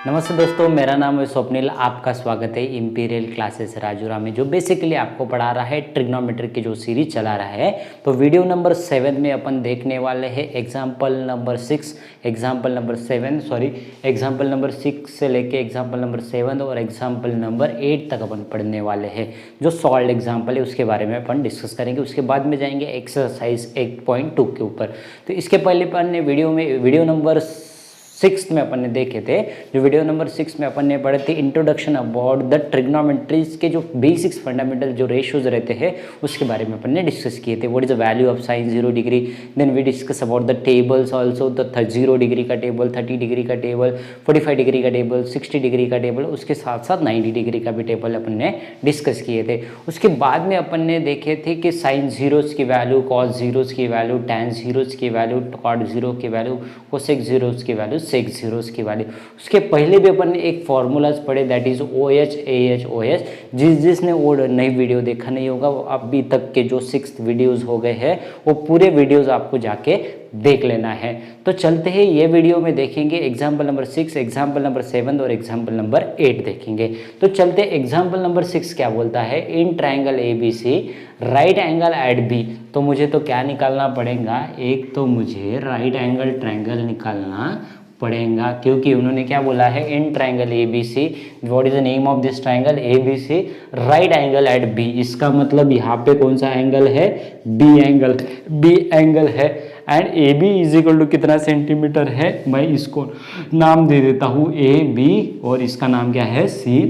नमस्ते दोस्तों, मेरा नाम है स्वप्निल। आपका स्वागत है इंपीरियल क्लासेस राजूरा में, जो बेसिकली आपको पढ़ा रहा है ट्रिग्नोमेट्री की जो सीरीज चला रहा है। तो वीडियो नंबर 7 में अपन देखने वाले हैं एग्जाम्पल नंबर 6, एग्जाम्पल नंबर 6 से लेके एग्जाम्पल नंबर 7 और एग्जाम्पल नंबर 8 तक अपन पढ़ने वाले हैं। जो सॉल्व एग्जाम्पल है उसके बारे में अपन डिस्कस करेंगे। उसके बाद में जाएंगे एक्सरसाइज 8.2 के ऊपर। तो इसके पहले अपन ने वीडियो नंबर 6 में अपन ने देखे थे, जो वीडियो नंबर 6 में अपन ने पढ़े थे इंट्रोडक्शन अबाउट द ट्रिग्नोमेट्रीज के जो बेसिक्स फंडामेंटल जो रेशियोज रहते हैं उसके बारे में अपन ने डिस्कस किए थे। What is the value of sine 0 degree, then we discuss about the tables also, the 0 degree का टेबल, 30 डिग्री का टेबल, 45 डिग्री का टेबल, 60 डिग्री का टेबल, उसके साथ साथ 90 डिग्री का भी टेबल अपन ने डिस्कस किए थे। उसके बाद में अपन ने देखे थे कि साइन जीरोस की वैल्यू, कॉस जीरोस की वैल्यू, टैन जीरोस की वैल्यू, कॉट जीरो की वैल्यू, कोसेक जीरोस की वैल्यू, सेक जीरोस की वैल्यू। उसके पहले भी अपन ने एक फॉर्मूलाज पढ़े, that is OH AH OH। जिसने वो नई वीडियो देखा नहीं होगा, वो अभी तक के जो 6 वीडियोस हो गए हैं वो पूरे वीडियोस आपको जाके देख लेना है। तो चलते हैं, ये वीडियो में देखेंगे एग्जाम्पल नंबर 6, एग्जाम्पल नंबर 7 और एग्जाम्पल नंबर 8 देखेंगे। तो चलते एग्जाम्पल नंबर 6 क्या बोलता है, in triangle ABC right angle at B। तो मुझे तो क्या निकालना पड़ेगा, एक तो मुझे राइट एंगल ट्राइंगल निकालना पड़ेगा, क्योंकि उन्होंने क्या बोला है, in triangle ABC, what is the name of this triangle ABC right angle at B। इसका मतलब यहाँ पे कौन सा एंगल है, B एंगल है। And AB is equal to कितना सेंटीमीटर है, मैं इसको नाम दे देता हूँ AB और इसका नाम क्या है C।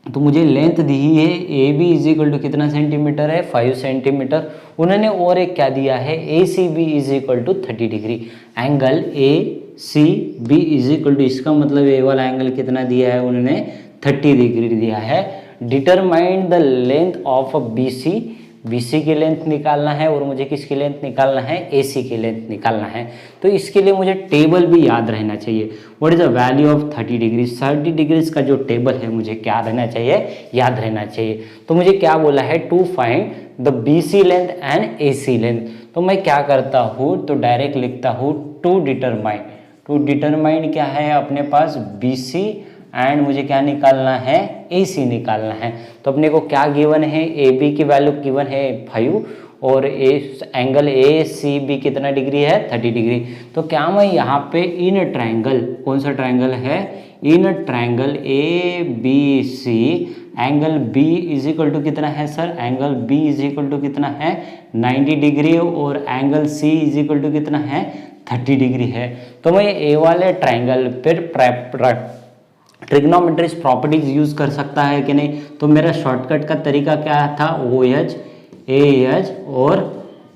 तो मुझे लेंथ दी है AB इज इक्वल टू कितना सेंटीमीटर है, 5 सेंटीमीटर। उन्होंने और एक क्या दिया है, ACB is equal to 30 degree. Angle ACB is equal to, इसका मतलब ए वाला एंगल कितना दिया है उन्होंने, 30 डिग्री दिया है। Determine the length of BC की लेंथ निकालना है और मुझे किसकी लेंथ निकालना है, AC की लेंथ निकालना है। तो इसके लिए मुझे टेबल भी याद रहना चाहिए। What is the value of 30 degree, 30 degrees का जो टेबल है मुझे क्या रहना चाहिए, याद रहना चाहिए। तो मुझे क्या बोला है, to find the BC length and AC length. तो मैं क्या करता हूँ, तो डायरेक्ट लिखता हूँ टू डिटरमाइन क्या है अपने पास, BC एंड मुझे क्या निकालना है, AC निकालना है। तो अपने को क्या गिवन है, AB की वैल्यू गिवन है 5 और एंगल ACB कितना डिग्री है, 30 डिग्री। तो क्या मैं यहाँ पे इन ट्राइंगल, कौन सा ट्राइंगल है, in triangle ABC angle B is equal to कितना है sir, angle B is equal to कितना है, 90 डिग्री और angle C is equal to कितना है, 30 डिग्री है। तो मैं ए वाले ट्राइंगल पर ट्रिग्नोमेट्रिक प्रॉपर्टीज यूज कर सकता है कि नहीं। तो मेरा शॉर्टकट का तरीका क्या था, OH AH और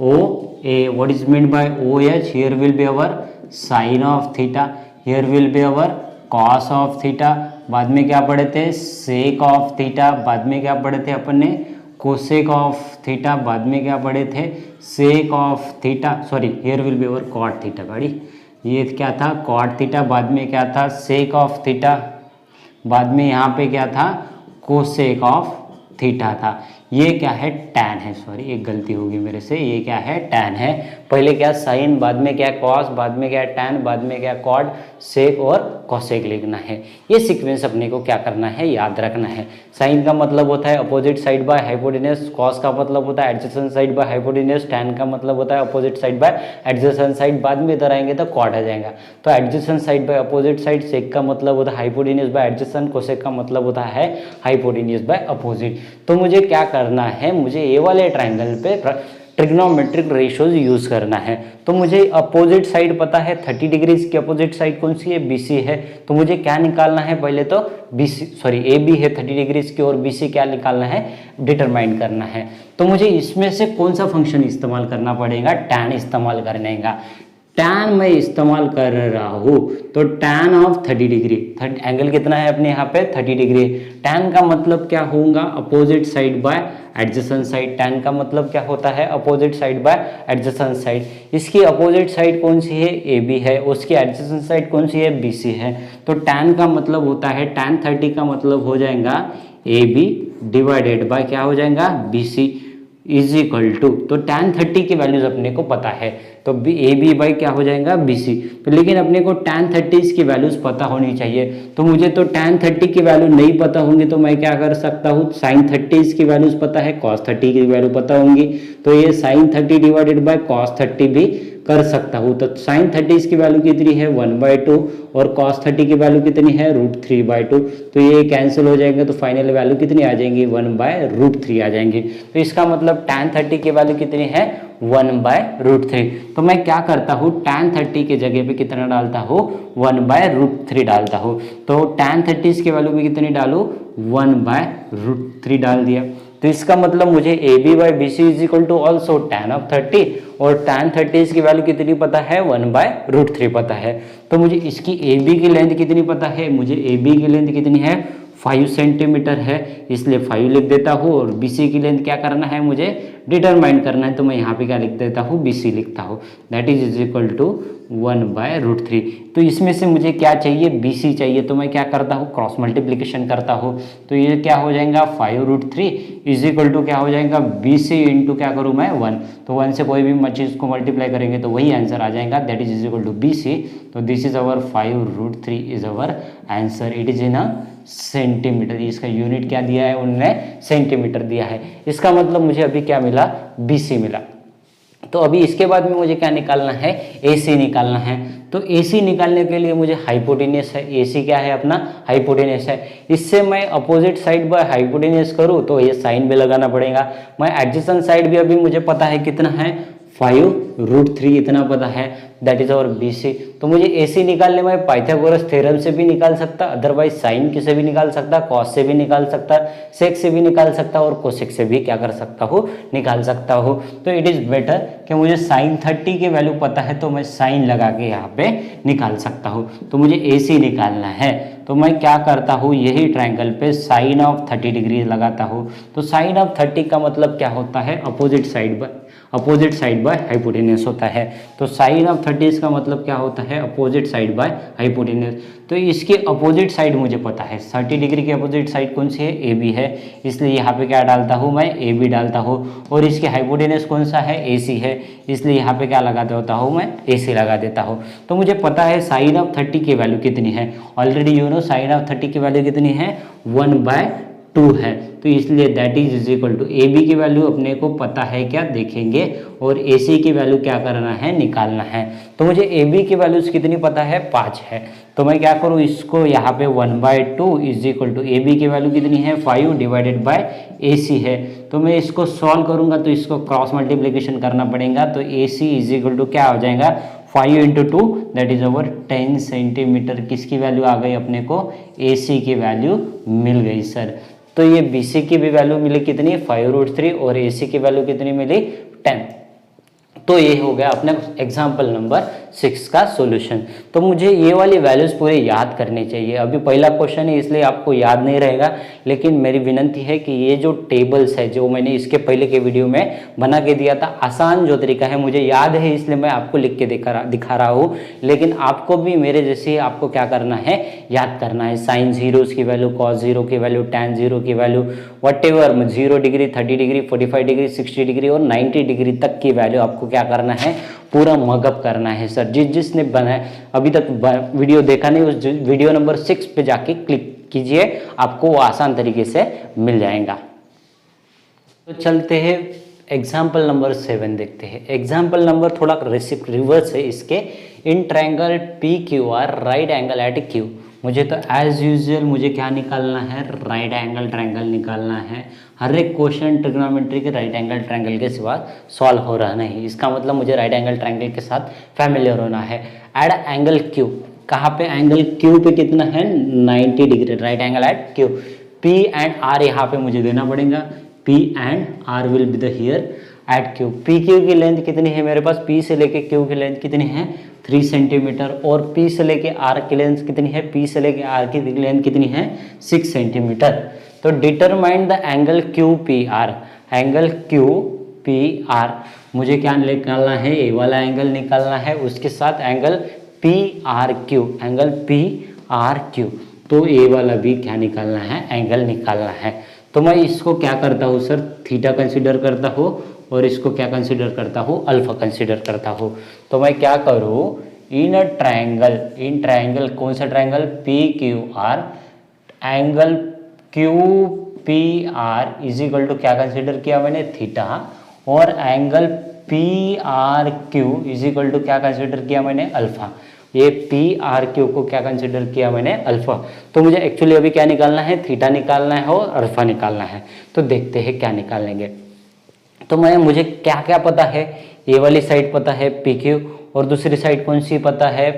OA। What is mean by OH, here will be our sine of theta, here will be our cos of theta, बाद में क्या पढ़े थे, सेक ऑफ थीटा, बाद में क्या पढ़े थे अपन ने, कोसेक ऑफ थीटा, बाद में क्या पढ़े थे, sec of theta, sorry here will be our cot theta, गाड़ी ये क्या था, कॉट थीटा, बाद में क्या था, सेक ऑफ थीटा, बाद में यहाँ पे क्या था, कोसेक ऑफ थीटा था। ये क्या है, टैन है, सॉरी एक गलती होगी मेरे से, ये क्या है, टैन है। पहले क्या साइन, बाद में क्या कॉस, बाद में क्या टैन, बाद में क्या कॉट, सेक और कोसेक लिखना है। ये सीक्वेंस अपने को क्या करना है, याद रखना है। साइन का मतलब होता है opposite side by hypotenuse, cos का मतलब होता है adjacent side by hypotenuse, tan का मतलब होता है opposite side by adjacent side, बाद में इधर आएंगे तो कॉट आ जाएगा। तो adjacent side by opposite side, sec का मतलब होता है हाइपोटेन्यूज बाय एडजेसेंट, कोसेक का मतलब होता है हाइपोटेन्यूज बाय अपोजिट। तो मुझे क्या करना है, मुझे ए वाले ट्राइंगल पे ट्रिग्नोमेट्रिक रेशियोज यूज करना है। तो मुझे अपोजिट साइड पता है 30 डिग्रीज की अपोजिट साइड कौन सी है, BC है। तो मुझे क्या निकालना है, पहले तो AB है 30 डिग्रीज की और BC क्या निकालना है, डिटरमाइन करना है। तो मुझे इसमें से कौन सा फंक्शन इस्तेमाल करना पड़ेगा, टैन इस्तेमाल करने का। टैन मैं इस्तेमाल कर रहा हूँ, तो टैन ऑफ 30 डिग्री, एंगल कितना है अपने यहाँ पे, 30 डिग्री। टैन का मतलब क्या होगा, opposite side by adjacent side. Tan का मतलब क्या होता है, opposite side by adjacent side. इसकी अपोजिट साइड कौन सी है, AB है, उसकी एडजेसेंट साइड कौन सी है, BC है। तो टैन का मतलब होता है, टैन 30 का मतलब हो जाएगा AB डिवाइडेड बाय क्या हो जाएगा, BC। इज इक्वल टू, तो tan 30 की वैल्यूज अपने को पता है, तो ए बी बाई क्या हो जाएगा BC। तो लेकिन अपने को tan 30 की वैल्यूज पता होनी चाहिए, तो मुझे तो tan 30 की वैल्यू नहीं पता होंगी, तो मैं क्या कर सकता हूँ, sin 30 की वैल्यूज पता है, cos 30 की वैल्यू पता होंगी, तो ये sin 30 डिवाइडेड बाय cos 30 भी कर सकता हूँ। तो sin 30 की वैल्यू कितनी है 1/2 और cos 30 की वैल्यू कितनी है √3/2, तो ये कैंसिल हो जाएंगे, तो फाइनल वैल्यू कितनी आ जाएंगी 1/√3 आ जाएंगी। तो इसका मतलब tan 30 की वैल्यू कितनी है 1/√3। तो मैं क्या करता हूँ, tan 30 के जगह पे कितना डालता हूँ 1/√3 डालता हूँ। तो tan 30 की वैल्यू में कितनी डालूँ 1/√3 डाल दिया। तो इसका मतलब मुझे A B by B C is equal to also tan of 30, और tan 30 की वैल्यू कितनी पता है 1/√3 पता है। तो मुझे इसकी ए बी की लेंथ कितनी पता है, मुझे ए बी की लेंथ कितनी है 5 सेंटीमीटर है, इसलिए 5 लिख देता हूँ, और बी सी की लेंथ क्या करना है मुझे डिटरमाइन करना है, तो मैं यहाँ पे क्या लिख देता हूँ BC लिखता हूँ, दैट इज इक्वल टू 1/√3। तो इसमें से मुझे क्या चाहिए BC चाहिए, तो मैं क्या करता हूँ क्रॉस मल्टीप्लिकेशन करता हूँ, तो ये क्या हो जाएगा 5√3 इज इक्वल टू क्या हो जाएगा BC इंटू क्या करूँ मैं 1, तो 1 से कोई भी चीज़ को मल्टीप्लाई करेंगे तो वही आंसर आ जाएगा, that is equal to BC। तो this is our 5√3 is our answer, it is in a centimetre. इसका यूनिट क्या दिया है उन्होंने सेंटीमीटर दिया है, इसका मतलब मुझे अभी क्या मिला BC मिला। तो अभी इसके बाद में मुझे क्या निकालना है AC निकालना है। तो AC निकालने के लिए मुझे हाइपोटेनियस है, AC क्या है अपना हाइपोटेनियस है, इससे मैं अपोजिट साइड बाय हाइपोटेनियस करूँ तो ये साइन भी लगाना पड़ेगा। मैं एडजेसेंट साइड भी अभी मुझे पता है कितना है 5√3 इतना पता है, दैट इज अवर BC। तो मुझे AC निकालने में पाइथागोरस थ्योरम से भी निकाल सकता, अदरवाइज साइन की से भी निकाल सकता, कॉस से भी निकाल सकता, सेक से भी निकाल सकता, और कोसेक से भी क्या कर सकता हूँ निकाल सकता हूँ। तो इट इज़ बेटर कि मुझे sin 30 की वैल्यू पता है तो मैं साइन लगा के यहाँ पे निकाल सकता हूँ। तो मुझे AC निकालना है, तो मैं क्या करता हूँ यही ट्रायंगल पे साइन ऑफ 30 डिग्री लगाता हूँ। तो साइन ऑफ 30 का मतलब क्या होता है अपोजिट साइड बाय हाइपोटेनियस होता है। तो साइन ऑफ 30 का मतलब क्या होता है अपोजिट साइड बाय हाइपोटेनियस। तो इसके अपोजिट साइड मुझे पता है 30 डिग्री की अपोजिट साइड कौन सी है AB है, इसलिए यहाँ पे क्या डालता हूँ मैं AB डालता हूँ, और इसके हाइपोटेनियस कौन सा है AC है, इसलिए यहाँ पे क्या लगा देता हूँ मैं AC लगा देता हूँ। तो मुझे पता है साइन ऑफ 30 की वैल्यू कितनी है, already you know sine of 30 की वैल्यू कितनी है 1/2 है, तो इसलिए that is equal to AB की वैल्यू अपने को पता है क्या देखेंगे, और AC की वैल्यू क्या करना है निकालना है। तो मुझे AB की वैल्यूज कितनी पता है 5 है, तो मैं क्या करूँ इसको यहाँ पे 1/2 इज इक्वल टू AB की वैल्यू कितनी है 5 डिवाइडेड बाय AC है। तो मैं इसको सॉल्व करूँगा तो इसको क्रॉस मल्टीप्लिकेशन करना पड़ेगा, तो AC इज इक्वल टू क्या हो जाएगा 5 into 2 that is over 10 centimetre. किसकी वैल्यू आ गई अपने को AC की वैल्यू मिल गई सर। तो ये BC की भी वैल्यू मिली कितनी 5√3 और AC की वैल्यू कितनी मिली 10। तो ये हो गया अपने एग्जाम्पल नंबर 6 का सॉल्यूशन। तो मुझे ये वाली वैल्यूज पूरे याद करनी चाहिए। अभी पहला क्वेश्चन है इसलिए आपको याद नहीं रहेगा, लेकिन मेरी विनती है कि ये जो टेबल्स है जो मैंने इसके पहले के वीडियो में बना के दिया था, आसान जो तरीका है मुझे याद है इसलिए मैं आपको लिख के दिखा रहा हूँ, लेकिन आपको भी मेरे जैसे आपको क्या करना है याद करना है। साइन जीरोस की वैल्यू, कॉस जीरो की वैल्यू, टैन जीरो की value, whatever 0 degree 30 degree 45 degree 60 degree और 90 डिग्री तक की वैल्यू आपको क्या करना है पूरा मगअप करना है सर। जिसने बनाया अभी तक वीडियो देखा नहीं उस वीडियो नंबर 6 पे जाके क्लिक कीजिए, आपको वो आसान तरीके से मिल जाएगा। तो चलते हैं एग्जाम्पल नंबर 7 देखते हैं। एग्जाम्पल नंबर थोड़ा रिवर्स है इसके। In triangle PQR right angle at Q, मुझे तो एज यूजुअल मुझे क्या निकालना है राइट एंगल ट्रायंगल निकालना है। हर एक क्वेश्चन ट्रिग्नोमेट्री के राइट एंगल ट्रायंगल के सिवा सॉल्व हो रहा नहीं, इसका मतलब मुझे राइट एंगल ट्रायंगल के साथ फैमिलियर होना है। एड एंगल Q, कहाँ पे एंगल Q पे कितना है 90 degree, right angle at Q। P and R यहाँ पे मुझे देना पड़ेगा, P and R will be the here at Q। PQ की लेंथ कितनी है मेरे पास, P से लेके Q की लेंथ कितनी है 3 सेंटीमीटर, और P से लेके R की लेंथ कितनी है, P से लेके R की लेंथ कितनी है 6 सेंटीमीटर। तो determine the angle QPR, angle QPR मुझे क्या निकालना है ए वाला एंगल निकालना है, उसके साथ एंगल PRQ, एंगल PRQ। तो ए वाला भी क्या निकालना है एंगल निकालना है। तो तो मैं इसको क्या करता हूँ सर, थीटा कंसिडर करता हूँ और इसको क्या कंसिडर करता हूँ, अल्फा कंसिडर करता हूँ। तो मैं क्या करूँ, इन ट्रायंगल कौन सा triangle, P Q R, angle Q P R is equal to क्या कंसिडर किया मैंने, थीटा, और angle P R Q is equal to क्या कंसिडर किया मैंने, अल्फा। ये पी आर क्यू को क्या कंसिडर किया मैंने, अल्फा। तो मुझे एक्चुअली अभी क्या निकालना है, थीटा निकालना है और अल्फा निकालना है। तो देखते हैं क्या निकालेंगे। तो मुझे क्या क्या पता है, ये वाली साइड पता है पी क्यू, और दूसरी साइड कौन सी पता है,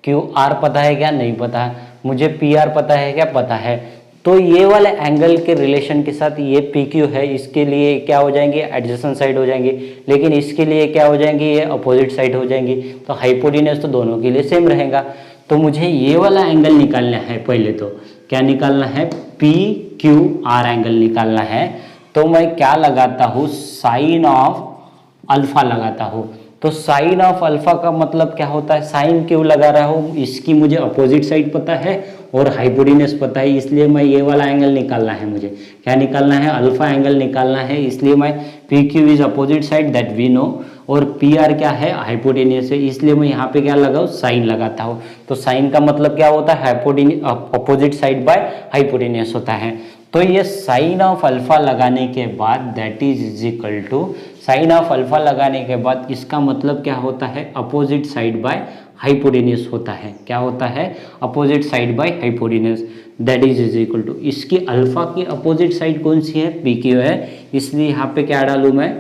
क्यू आर पता है क्या, नहीं पता है। मुझे पी आर पता है क्या, पता है। तो ये वाले एंगल के रिलेशन के साथ ये पी क्यू है, इसके लिए क्या हो जाएंगे, एडजेसेंट साइड हो जाएंगे, लेकिन इसके लिए क्या हो जाएंगी, ये अपोजिट साइड हो जाएंगी। तो हाइपोटेन्यूज तो दोनों के लिए सेम रहेगा। तो मुझे ये वाला एंगल निकालना है, पहले तो क्या निकालना है, पी क्यू आर एंगल निकालना है। तो मैं क्या लगाता हूँ, साइन ऑफ अल्फा लगाता हूँ। तो साइन ऑफ अल्फा का मतलब क्या होता है, साइन क्यों लगा रहा हूँ, इसकी मुझे अपोजिट साइड पता है और हाइपोटेन्यूज पता है, इसलिए मैं ये वाला एंगल निकालना है। मुझे क्या निकालना है, अल्फा एंगल निकालना है, इसलिए मैं P Q is opposite side that we know, और पी आर क्या है, हाइपोटेन्यूज है, इसलिए मैं यहाँ पे क्या लगाऊँ, साइन लगाता हूँ। तो साइन का मतलब क्या होता है, अपोजिट साइड बाय हाइपोटेन्यूज होता है। तो ये साइन ऑफ अल्फा लगाने के बाद that is equal to, sine of alpha लगाने के बाद इसका मतलब क्या होता है, अपोजिट साइड बाय हाइपोटेन्यूज होता है। क्या होता है, opposite side by hypotenuse, that is equal to, इसकी अल्फा की अपोजिट साइड कौन सी है, पी क्यू है, इसलिए यहाँ पे क्या डालूँ मैं,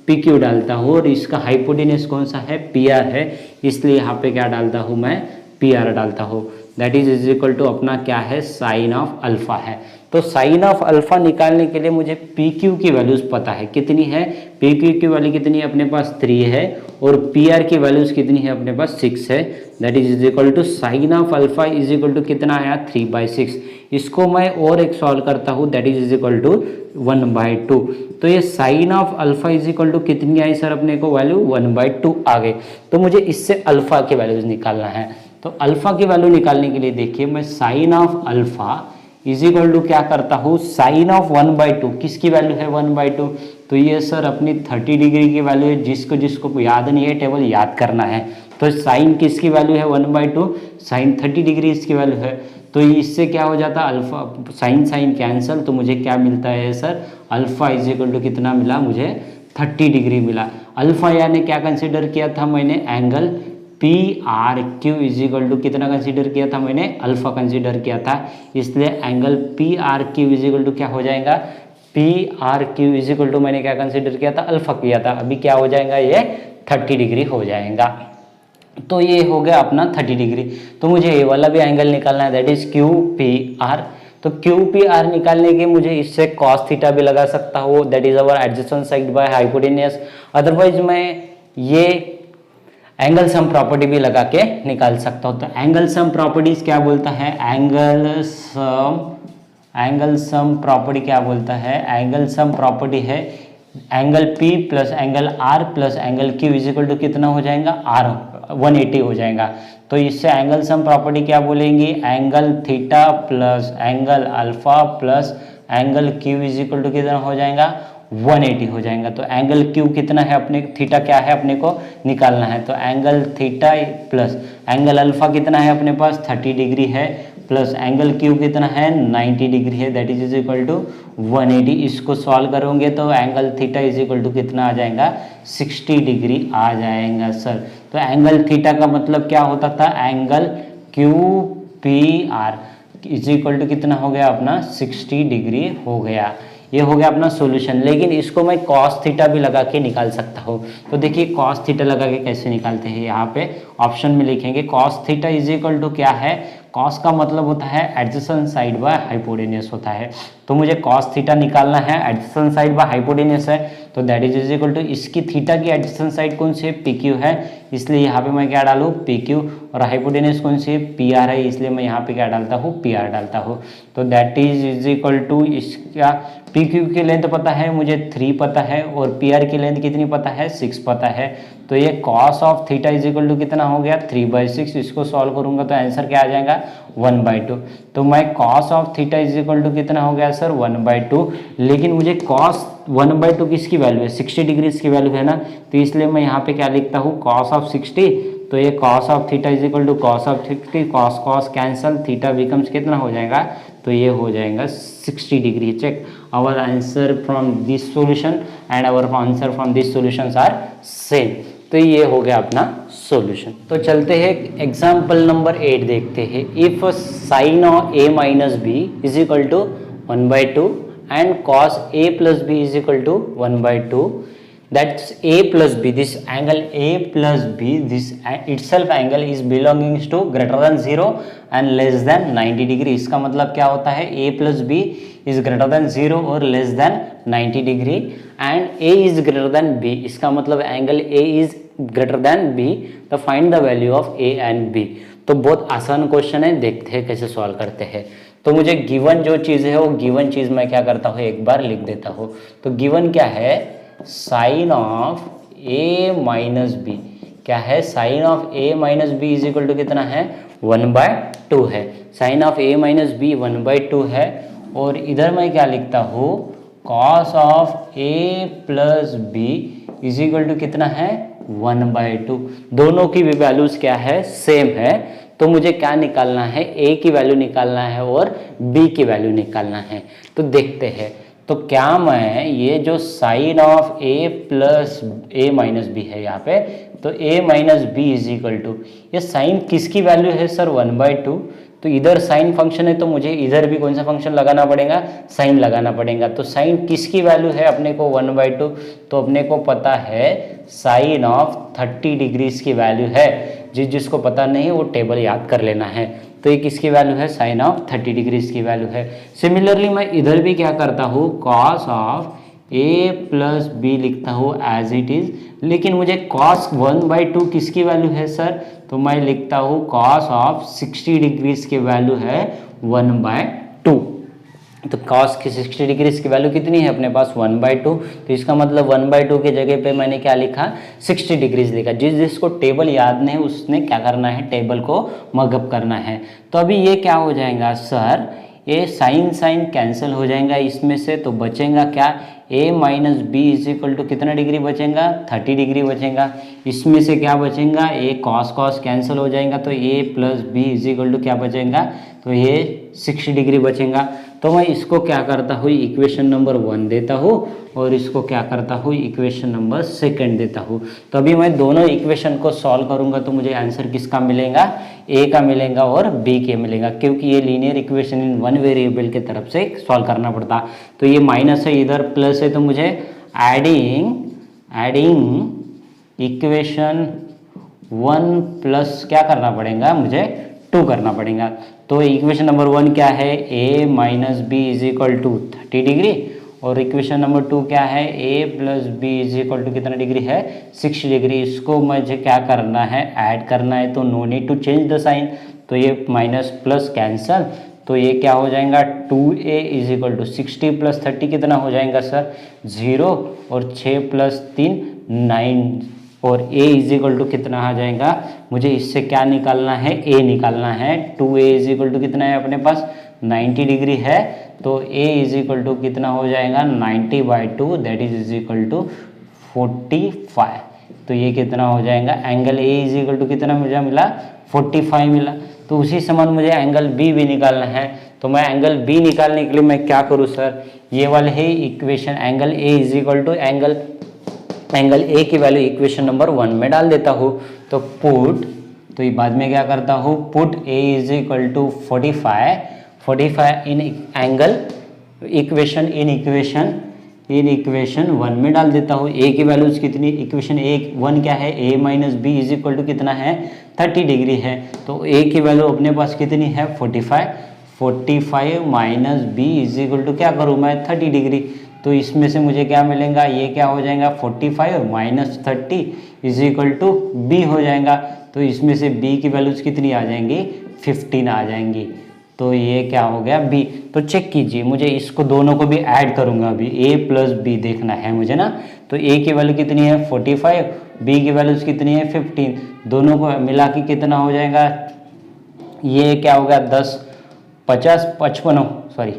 पी क्यू डालता हूँ, और इसका हाइपोटेन्यूज कौन सा है, पी आर है, इसलिए यहाँ पे क्या डालता हूँ मैं, पी आर डालता हूँ। दैट इज इक्वल टू अपना क्या है, साइन ऑफ अल्फा है। तो साइन ऑफ अल्फा निकालने के लिए मुझे पी क्यू की वैल्यूज पता है, कितनी है, पी क्यू की वैल्यू कितनी है अपने पास, 3 है, और पी आर की वैल्यूज कितनी है अपने पास, 6 है। That is equal to sine of alpha is equal to कितना आया, 3/6। इसको मैं और एक सॉल्व करता हूँ, दैट इज इक्वल टू 1/2। तो ये sine of alpha is equal to कितनी आई सर, अपने को वैल्यू 1/2 आ गई। तो मुझे इससे अल्फा की वैल्यूज निकालना है। तो अल्फा की वैल्यू निकालने के लिए देखिए, मैं sine of alpha is equal to क्या करता हूँ, साइन ऑफ 1/2, किसकी वैल्यू है 1/2, तो ये सर अपनी 30 डिग्री की वैल्यू है। जिसको जिसको याद नहीं है टेबल याद करना है। तो साइन किसकी वैल्यू है 1/2, साइन 30 डिग्री इसकी वैल्यू है। तो इससे क्या हो जाता है, अल्फा साइन साइन कैंसल, तो मुझे क्या मिलता है sir, alpha is equal to कितना मिला मुझे, 30 डिग्री मिला। अल्फा यानी क्या कंसिडर किया था मैंने, angle P R Q is equal to कितना कंसीडर किया था मैंने, अल्फा कंसीडर किया था, इसलिए angle P R Q is equal to क्या हो जाएगा, P R Q is equal to मैंने क्या कंसीडर किया था, अल्फा किया था। अभी क्या हो जाएगा, ये 30 डिग्री हो जाएगा। तो ये हो गया अपना 30 डिग्री। तो मुझे ये वाला भी एंगल निकालना है, that is Q P are. तो क्यू पी आर निकालने के मुझे इससे कॉस थीटा भी लगा सकता हूँ, that is our adjacent side by hypotenuse. Otherwise मैं ये एंगल सम प्रॉपर्टी भी लगा के निकाल सकता हूँ। तो एंगल सम प्रॉपर्टीज क्या बोलता है, एंगल सम प्रॉपर्टी क्या बोलता है, एंगल सम प्रॉपर्टी है angle P plus angle R plus angle Q is equal to कितना हो जाएगा, R 180 हो जाएगा। तो इससे एंगल सम प्रॉपर्टी क्या बोलेंगे, angle theta plus angle alpha plus angle Q is equal to कितना हो जाएगा, 180 हो जाएगा। तो एंगल Q कितना है, अपने थीटा क्या है अपने को निकालना है। तो angle theta plus angle alpha कितना है अपने पास, 30 डिग्री है, प्लस एंगल Q कितना है, 90 डिग्री है, दैट इज इक्वल टू 180। इसको सॉल्व करोगे तो angle theta is equal to कितना आ जाएगा, 60 डिग्री आ जाएगा सर। तो एंगल थीटा का मतलब क्या होता था, angle QPR is equal to कितना हो गया अपना, 60 डिग्री हो गया। ये हो गया अपना सॉल्यूशन। लेकिन इसको मैं कॉस थीटा भी लगा के निकाल सकता हूँ। तो देखिए कॉस थीटा लगा के कैसे निकालते हैं, यहाँ पे ऑप्शन में लिखेंगे cos theta is equal to क्या है, कॉस का मतलब होता है एडजेसेंट साइड बाय हाइपोटेन्यूज होता है। तो मुझे कॉस थीटा निकालना है, एडजेसेंट साइड बाय हाइपोटेन्यूज है, तो दैट इज इक्वल टू इसकी थीटा की एडजेसेंट साइड कौन सी है, PQ है, इसलिए यहाँ पे मैं क्या डालूँ PQ, और हाइपोटेन्यूज कौन सी है, PR है, इसलिए मैं यहाँ पे क्या डालता हूँ, PR डालता हूँ। तो दैट इज इक्वल टू इसका PQ की लेंथ पता है मुझे 3 पता है, और PR की लेंथ कितनी पता है, 6 पता है। तो ये cos of theta is equal to कितना हो गया 3/6। इसको सॉल्व करूंगा तो आंसर क्या आ जाएगा 1/2। तो मैं cos of theta is equal to कितना हो गया सर 1/2। लेकिन मुझे cos 1/2 किसकी वैल्यू है 60 डिग्री की वैल्यू है ना, तो इसलिए मैं यहाँ पे क्या लिखता हूँ cos ऑफ 60। तो ये cos of theta is equal to cos of 60, cos cos cancel, theta becomes कितना हो जाएगा, तो ये हो जाएगा 60 degree. Check our answer from this solution and our answer from this solutions are same. तो ये हो गया अपना सॉल्यूशन। तो चलते हैं एग्जाम्पल नंबर 8 देखते हैं। If sine of a minus B is equal to 1/2 and cos a plus b is equal to 1/2, that's a plus b, this angle a plus b, this itself angle is belonging to greater than 0 and less than 90 degree। इसका मतलब क्या होता है a plus b is greater than 0 और less than 90 degree and a is greater than b, इसका मतलब angle a is greater than b, तो find the value of a and b। तो बहुत आसान क्वेश्चन है, देखते हैं कैसे सॉल्व करते हैं। तो मुझे गिवन जो चीज़ है वो गिवन चीज़ मैं क्या करता हूँ एक बार लिख देता हूँ। तो गिवन क्या है sine of a minus B, क्या है sine of a minus B is equal to कितना है 1/2 है। Sine of a minus B 1/2 है और इधर मैं क्या लिखता हूँ cos of a plus B is equal to कितना है 1/2। दोनों की भी वैल्यूज क्या है सेम है। तो मुझे क्या निकालना है a की वैल्यू निकालना है और b की वैल्यू निकालना है। तो देखते हैं तो क्या मैं ये जो sine of a plus a minus B है यहाँ पे, तो a minus B is equal to ये साइन किसकी वैल्यू है सर 1/2। तो इधर साइन फंक्शन है तो मुझे इधर भी कौन सा फंक्शन लगाना पड़ेगा साइन लगाना पड़ेगा। तो साइन किसकी वैल्यू है अपने को 1/2, तो अपने को पता है साइन ऑफ 30 डिग्रीज की वैल्यू है। जिसको पता नहीं वो टेबल याद कर लेना है। तो ये किसकी वैल्यू है साइन ऑफ 30 डिग्रीज की वैल्यू है। सिमिलरली मैं इधर भी क्या करता हूँ cos of a plus B लिखता हूँ एज इट इज, लेकिन मुझे cos 1/2 किसकी वैल्यू है सर, तो मैं लिखता हूँ cos ऑफ 60 डिग्रीज की वैल्यू है 1/2। तो cos की 60 डिग्रीज की वैल्यू कितनी है अपने पास 1/2। तो इसका मतलब 1/2 के जगह पे मैंने क्या लिखा 60 डिग्रीज लिखा। जिसको टेबल याद नहीं उसने क्या करना है टेबल को मगअप करना है। तो अभी ये क्या हो जाएगा सर ये साइन कैंसिल हो जाएगा इसमें से, तो बचेगा क्या a minus B is equal to कितना डिग्री बचेगा 30 डिग्री बचेगा। इसमें से क्या बचेगा a cos कैंसिल हो जाएगा तो a plus B is equal to क्या बचेगा, तो ये 60 डिग्री बचेगा। तो मैं इसको क्या करता हूँ इक्वेशन नंबर 1 देता हूँ और इसको क्या करता हूँ इक्वेशन नंबर 2 देता हूँ। तो अभी मैं दोनों इक्वेशन को सॉल्व करूँगा तो मुझे आंसर किसका मिलेगा a का मिलेगा और b के मिलेगा, क्योंकि ये linear equation in one variable की तरफ से सॉल्व करना पड़ता। तो ये माइनस है इधर प्लस है, तो मुझे एडिंग इक्वेशन 1 प्लस क्या करना पड़ेगा मुझे 2 करना पड़ेगा। तो इक्वेशन नंबर 1 क्या है a minus B is equal to 30 degree और इक्वेशन नंबर 2 क्या है a plus B is equal to कितना डिग्री है 60 डिग्री। इसको मुझे क्या करना है ऐड करना है, तो no need to change the sign. तो ये माइनस प्लस कैंसल, तो ये क्या हो जाएगा 2a is equal to 60 plus 30 कितना हो जाएगा सर 0 और 6 प्लस 3 9 और a इज इक्वल टू कितना आ जाएगा, मुझे इससे क्या निकालना है a निकालना है। 2a इज इक्वल टू कितना है अपने पास 90 डिग्री है, तो a इज इक्वल टू कितना हो जाएगा 90/2 दैट इज इक्वल टू 45। तो ये कितना हो जाएगा angle a is equal to कितना मुझे मिला 45 मिला। तो उसी समान मुझे एंगल b भी निकालना है। तो मैं एंगल b निकालने के लिए मैं क्या करूँ सर, ये वाले है equation angle a is equal to angle a की वैल्यू इक्वेशन नंबर 1 में डाल देता हूँ। तो पुट, तो ये बाद में क्या करता हूँ put a is equal to 45 in angle equation in equation 1 में डाल देता हूँ। a की वैल्यूज कितनी इक्वेशन 1 क्या है a minus B is equal to कितना है 30 डिग्री है। तो a की वैल्यू अपने पास कितनी है 45 minus B is equal to क्या करूँ मैं 30 डिग्री। तो इसमें से मुझे क्या मिलेगा ये क्या हो जाएगा 45 minus 30 is equal to B हो जाएगा। तो इसमें से b की वैल्यूज कितनी आ जाएंगी 15 आ जाएंगी। तो ये क्या हो गया b। तो चेक कीजिए, मुझे इसको दोनों को भी ऐड करूंगा अभी a प्लस बी देखना है मुझे ना। तो a की वैल्यू कितनी है 45 बी की वैल्यूज कितनी है 15, दोनों को मिला के कितना हो जाएगा, ये क्या होगा 10 50 55 सॉरी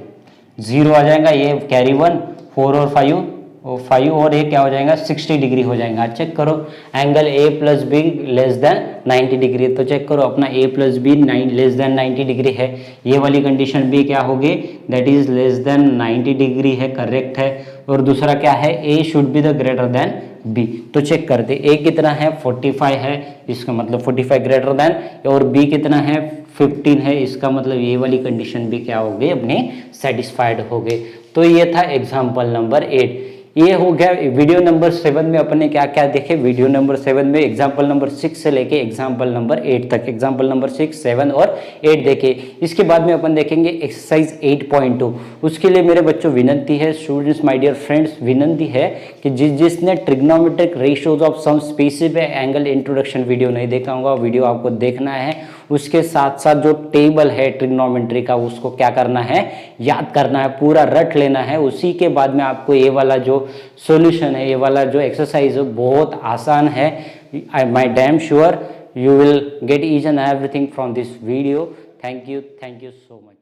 0 आ जाएगा, ये कैरी 1 4 और 5 और ये क्या हो जाएगा 60 डिग्री हो जाएगा। चेक करो angle A plus B less than 90 degree, तो चेक करो अपना A plus B less than 90 degree है, ये वाली कंडीशन भी क्या होगी that is less than 90 degree है, करेक्ट है। और दूसरा क्या है A should be the greater than B, तो चेक करते ए कितना है 45 है, इसका मतलब 45 ग्रेटर देन, और बी कितना है 15 है, इसका मतलब ये वाली कंडीशन भी क्या हो गई अपने सेटिस्फाइड हो गए। तो ये था एग्जाम्पल नंबर 8। ये हो गया वीडियो नंबर 7 में अपन ने क्या क्या देखे, वीडियो नंबर 7 में एग्जाम्पल नंबर 6 से लेके एग्जाम्पल नंबर 8 तक, एग्जाम्पल नंबर 6, 7 और 8 देखे। इसके बाद में अपन देखेंगे एक्सरसाइज 8.2। उसके लिए मेरे बच्चों विनंती है, स्टूडेंट्स माय डियर फ्रेंड्स विनंती है कि जिसने trigonometric ratios of some specific angle introduction video नहीं देखा होगा, वीडियो आपको देखना है, उसके साथ साथ जो टेबल है ट्रिग्नोमेट्री का उसको क्या करना है याद करना है, पूरा रट लेना है। उसी के बाद में आपको ये वाला जो सॉल्यूशन है, ये वाला जो एक्सरसाइज है बहुत आसान है। I my damn sure you will get each and everything from this video. Thank you so much.